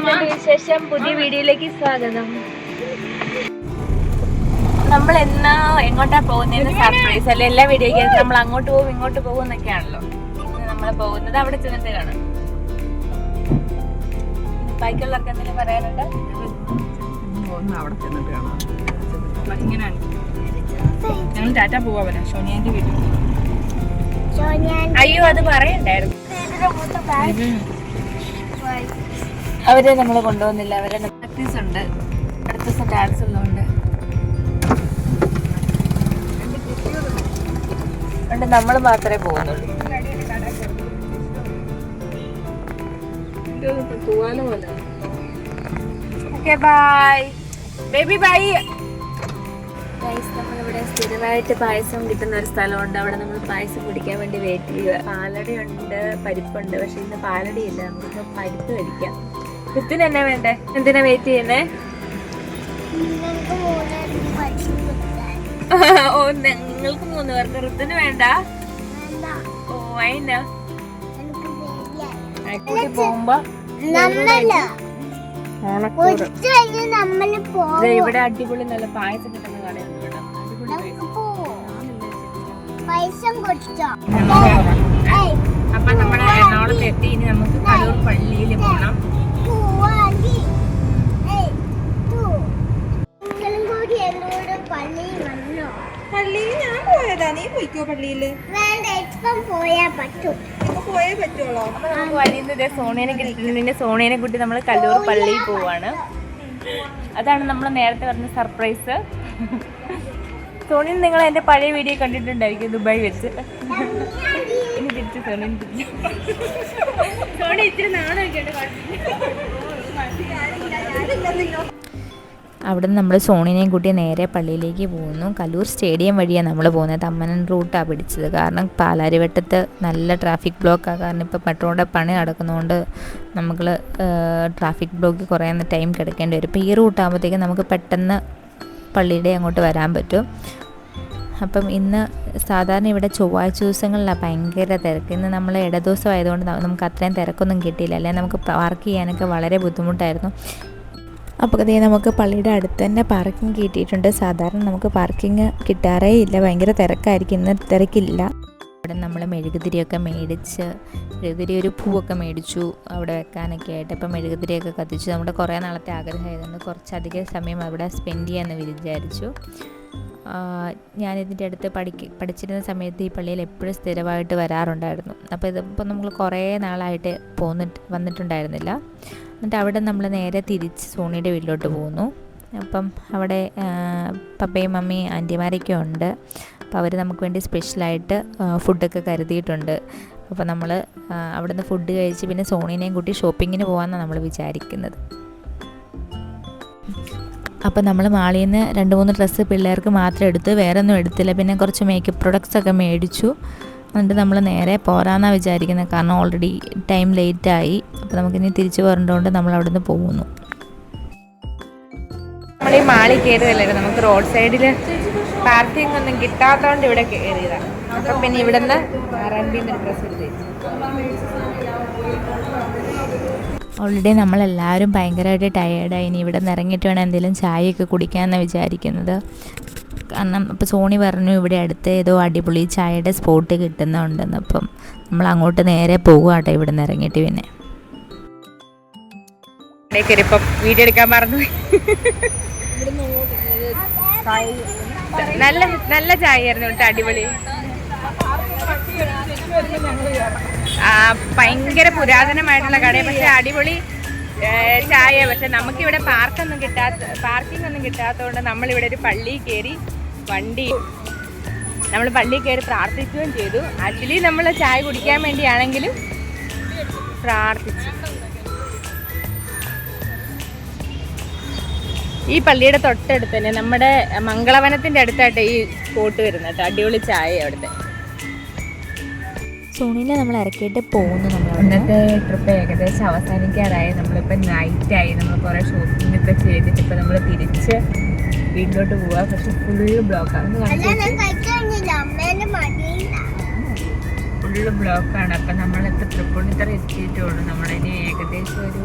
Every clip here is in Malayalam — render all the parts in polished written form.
വിശേഷം പുതിയ വീഡിയോയിലേക്ക് സ്വാഗതം. നമ്മൾ എന്നാ എങ്ങോട്ടാ പോകുന്നതെന്ന് സർപ്രൈസ് അല്ലെ. എല്ലാ വീഡിയോയ്ക്കും നമ്മൾ അങ്ങോട്ട് പോകും ഇങ്ങോട്ട് പോകും എന്നൊക്കെയാണല്ലോ. നമ്മൾ പോകുന്നത് അവിടെ ചെന്നിട്ട് കാണാം. ബാക്കിയുള്ളവർക്ക് എന്തെങ്കിലും പറയാനുണ്ട്? അവിടെ ചെന്നിട്ട് കാണാം. ഇങ്ങനെയാണ് ഞങ്ങൾ ടാറ്റ പോവാ വരാം ഷോനിയാന്റെ വീട്ടിൽ. അയ്യോ അത് പറയണ്ടായിരുന്നു. അവരെ നമ്മൾ കൊണ്ടുപോകുന്നില്ല. അവരെ പ്രാക്ടീസ് ഉണ്ട്, അടുത്ത ദിവസം ഡാൻസ് ഉള്ളതുകൊണ്ട് നമ്മൾ മാത്രമേ പോകുന്നുള്ളൂ. Okay bye baby bye. നമ്മളിവിടെ സ്ഥിരമായിട്ട് പായസം കിട്ടുന്ന ഒരു സ്ഥലമുണ്ട്. അവിടെ നമ്മൾ പായസം കുടിക്കാൻ വേണ്ടി വെയിറ്റ് ചെയ്യുക. പാലട ഉണ്ട്, പരിപ്പുണ്ട്. പക്ഷെ ഇന്ന് പാലട ഇല്ല, നമുക്ക് പരിപ്പ് കഴിക്കാം. ഋത്തിന് എന്നാ വേണ്ടേ? എന്തിനാ വെയിറ്റ് ചെയ്യുന്നേ? ഓ നിങ്ങൾക്ക് 3 പേർക്ക്, ഋത്തിന് വേണ്ട? ഓ അയിനാ പോകുമ്പോ ഇവിടെ അടിപൊളി നല്ല പായസം കിട്ടുന്ന കടയുണ്ട്. അപ്പൊ നമ്മള് എറണാകുളത്ത് എത്തി. ഇനി നമുക്ക് കലൂർ പള്ളിയിൽ പോകണം. പള്ളിയിൽ ഞാൻ പോയതാ, നീ പോയിക്കോ പള്ളിയില്. പോയേ പറ്റുള്ളൂ. അപ്പൊ നമുക്ക് വഴിയുന്നത് സോണിയനെ കുട്ടി നമ്മൾ കല്ലൂർ പള്ളിയിൽ പോവാണ്. അതാണ് നമ്മൾ നേരത്തെ പറഞ്ഞ സർപ്രൈസ്. സോണിയൻ നിങ്ങൾ എന്റെ പഴയ വീഡിയോ കണ്ടിട്ടുണ്ടായിരിക്കും, ദുബായ് വെച്ച്. ഇനി തിരിച്ച് സോണി ഇച്ചിരി നാണൊക്കെ. അവിടെ നിന്ന് നമ്മൾ സോണിനെയും കൂട്ടി നേരെ പള്ളിയിലേക്ക് പോകുന്നു. കല്ലൂർ സ്റ്റേഡിയം വഴിയാണ് നമ്മൾ പോകുന്നത്. തമ്മനൻ റൂട്ടാണ് പിടിച്ചത്. കാരണം പാലാരിവട്ടത്ത് നല്ല ട്രാഫിക് ബ്ലോക്കാണ്. കാരണം ഇപ്പോൾ മെട്രോയുടെ പണി നടക്കുന്നതുകൊണ്ട് നമ്മൾ ട്രാഫിക് ബ്ലോക്ക് കുറേ ടൈം കിടക്കേണ്ടി വരും. ഇപ്പോൾ ഈ റൂട്ടാകുമ്പോഴത്തേക്കും നമുക്ക് പെട്ടെന്ന് പള്ളിയുടെ അങ്ങോട്ട് വരാൻ പറ്റും. അപ്പം ഇന്ന് സാധാരണ ഇവിടെ ചൊവ്വാഴ്ച ദിവസങ്ങളിലാണ് ഭയങ്കര തിരക്ക്. ഇന്ന് നമ്മൾ ഇടദിവസം ആയതുകൊണ്ട് നമുക്ക് അത്രയും തിരക്കൊന്നും കിട്ടിയില്ല. അല്ലെങ്കിൽ നമുക്ക് പാർക്ക് ചെയ്യാനൊക്കെ വളരെ ബുദ്ധിമുട്ടായിരുന്നു. അപ്പോൾ അതേ നമുക്ക് പള്ളിയുടെ അടുത്ത് തന്നെ പാർക്കിംഗ് കിട്ടിയിട്ടുണ്ട്. സാധാരണ നമുക്ക് പാർക്കിംഗ് കിട്ടാറേ ഇല്ല, ഭയങ്കര തിരക്കായിരിക്കും. ഇന്ന് തിരക്കില്ല. അവിടെ നമ്മൾ മെഴുകുതിരിയൊക്കെ മേടിച്ച്, മെഴുകുതിരി ഒരു പൂവൊക്കെ മേടിച്ചു അവിടെ വെക്കാനൊക്കെ ആയിട്ട്. ഇപ്പം മെഴുകുതിരിയൊക്കെ കത്തിച്ചു. നമ്മുടെ കുറേ നാളത്തെ ആഗ്രഹമായതുകൊണ്ട് കുറച്ചധികം സമയം അവിടെ സ്പെൻഡ് ചെയ്യാമെന്ന് വിചാരിച്ചു. ഞാനിതിൻ്റെ അടുത്ത് പഠിച്ചിരുന്ന സമയത്ത് ഈ പള്ളിയിൽ എപ്പോഴും സ്ഥിരമായിട്ട് വരാറുണ്ടായിരുന്നു. അപ്പോൾ ഇതിപ്പോൾ നമ്മൾ കുറേ നാളായിട്ട് വന്നിട്ടുണ്ടായിരുന്നില്ല. എന്നിട്ട് അവിടെ നമ്മൾ നേരെ തിരിച്ച് സോണിയുടെ വീട്ടിലോട്ട് പോകുന്നു. അപ്പം അവിടെ പപ്പയും മമ്മിയും ആൻറ്റിമാരൊക്കെ ഉണ്ട്. അപ്പോൾ അവർ നമുക്ക് വേണ്ടി സ്പെഷ്യലായിട്ട് ഫുഡൊക്കെ കരുതിയിട്ടുണ്ട്. അപ്പോൾ നമ്മൾ അവിടെ നിന്ന് ഫുഡ് കഴിച്ച് പിന്നെ സോണീനെയും കൂട്ടി ഷോപ്പിങ്ങിന് പോകാമെന്നാണ് നമ്മൾ വിചാരിക്കുന്നത്. അപ്പോൾ നമ്മൾ മാളിൽ നിന്ന് 2-3 ഡ്രസ്സ് പിള്ളേർക്ക് മാത്രം എടുത്ത് വേറെ ഒന്നും എടുത്തില്ല. പിന്നെ കുറച്ച് മേക്കപ്പ് പ്രൊഡക്ട്സൊക്കെ മേടിച്ചു. എന്നിട്ട് നമ്മൾ നേരെ പോരാന്നാണ് വിചാരിക്കുന്നത്. കാരണം ഓൾറെഡി ടൈം ലേറ്റായി. അപ്പോൾ നമുക്കിനി തിരിച്ചു പോരേണ്ടതുകൊണ്ട് നമ്മൾ അവിടെ നിന്ന് പോകുന്നു. നമ്മൾ ഈ മാളിൽ കയറിയതല്ലേ, നമുക്ക് റോഡ് സൈഡിൽ പാർക്കിംഗ് ഒന്നും കിട്ടാത്തതുകൊണ്ട് ഇവിടെ കയറിയതാണ്. അപ്പം പിന്നെ ഇവിടെ നിന്ന് R&Bൻ്റെ ഡ്രസ്സ് എടുത്ത് ഓൾറെഡി നമ്മളെല്ലാവരും ഭയങ്കരമായിട്ട് ടയേർഡായി. ഇനി ഇവിടെ നിന്ന് ഇറങ്ങിയിട്ട് വേണം എന്തെങ്കിലും ചായയൊക്കെ കുടിക്കാമെന്നാണ് വിചാരിക്കുന്നത്. കാരണം ഇപ്പോൾ സോണി പറഞ്ഞു ഇവിടെ അടുത്ത് ഏതോ അടിപൊളി ചായയുടെ സ്പോട്ട് കിട്ടുന്നുണ്ടെന്ന്. അപ്പം നമ്മൾ അങ്ങോട്ട് നേരെ പോകുകട്ടെ ഇവിടെ നിന്ന് ഇറങ്ങിയിട്ട്. പിന്നെ ഇപ്പം വീഡിയോ എടുക്കാൻ പറഞ്ഞു. നല്ല നല്ല ചായ ആയിരുന്നു കേട്ടോ, അടിപൊളി. ഭയങ്കര പുരാതനമായിട്ടുള്ള കടയാണ്, പക്ഷെ അടിപൊളി ചായ. പക്ഷെ നമുക്കിവിടെ പാർക്കിംഗ് ഒന്നും കിട്ടാത്തതുകൊണ്ട് നമ്മളിവിടെ ഒരു പള്ളിയിൽ കയറി നമ്മൾ പള്ളിയിൽ കയറി പ്രാർത്ഥിക്കുകയും ചെയ്തു. ആക്ച്വലി നമ്മൾ ചായ കുടിക്കാൻ വേണ്ടിയാണെങ്കിലും പ്രാർത്ഥിച്ചു. ഈ പള്ളിയുടെ തൊട്ടടുത്ത് തന്നെ നമ്മുടെ മംഗളവനത്തിൻ്റെ അടുത്തായിട്ട് ഈ സ്പോട്ട് വരുന്നത് കേട്ടോ. അടിപൊളി ചായ അവിടുത്തെ. സോണിനെ നമ്മൾ ഇറക്കിയിട്ട് പോകുന്നു. ഇന്നത്തെ ട്രിപ്പ് ഏകദേശം അവസാനിക്കാറായി. നമ്മളിപ്പോൾ നൈറ്റായി. നമ്മൾ കുറേ ഷോപ്പിംഗ് ഒക്കെ ചെയ്തിട്ട് ഇപ്പോൾ നമ്മൾ തിരിച്ച് വീട്ടിലോട്ട് പോവാം. പക്ഷെ ഫുള്ള് ബ്ലോക്കാണ്, ഫുള്ള് ബ്ലോക്കാണ്. അപ്പം നമ്മളിപ്പോൾ തൃപ്പൂണിത്തറ എത്തിയിട്ടുള്ളൂ. നമ്മളിനി ഏകദേശം ഒരു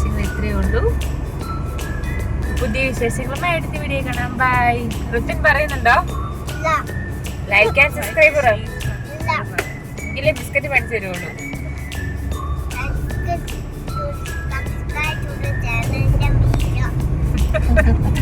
വിശേഷങ്ങൾ ഇത്രയേ ഉള്ളൂ. പുതിയ വിശേഷങ്ങളുമായി അടുത്ത വീഡിയോ കാണാം. ബൈ. ഋത്തിൻ പറയുന്നുണ്ടോ? ലൈക്ക് ആൻഡ് സബ്സ്ക്രൈബർ ഇല്ലേ? ബിസ്ക്കറ്റ് മേടിച്ചു തരുള്ളൂ. subscribe to the channel.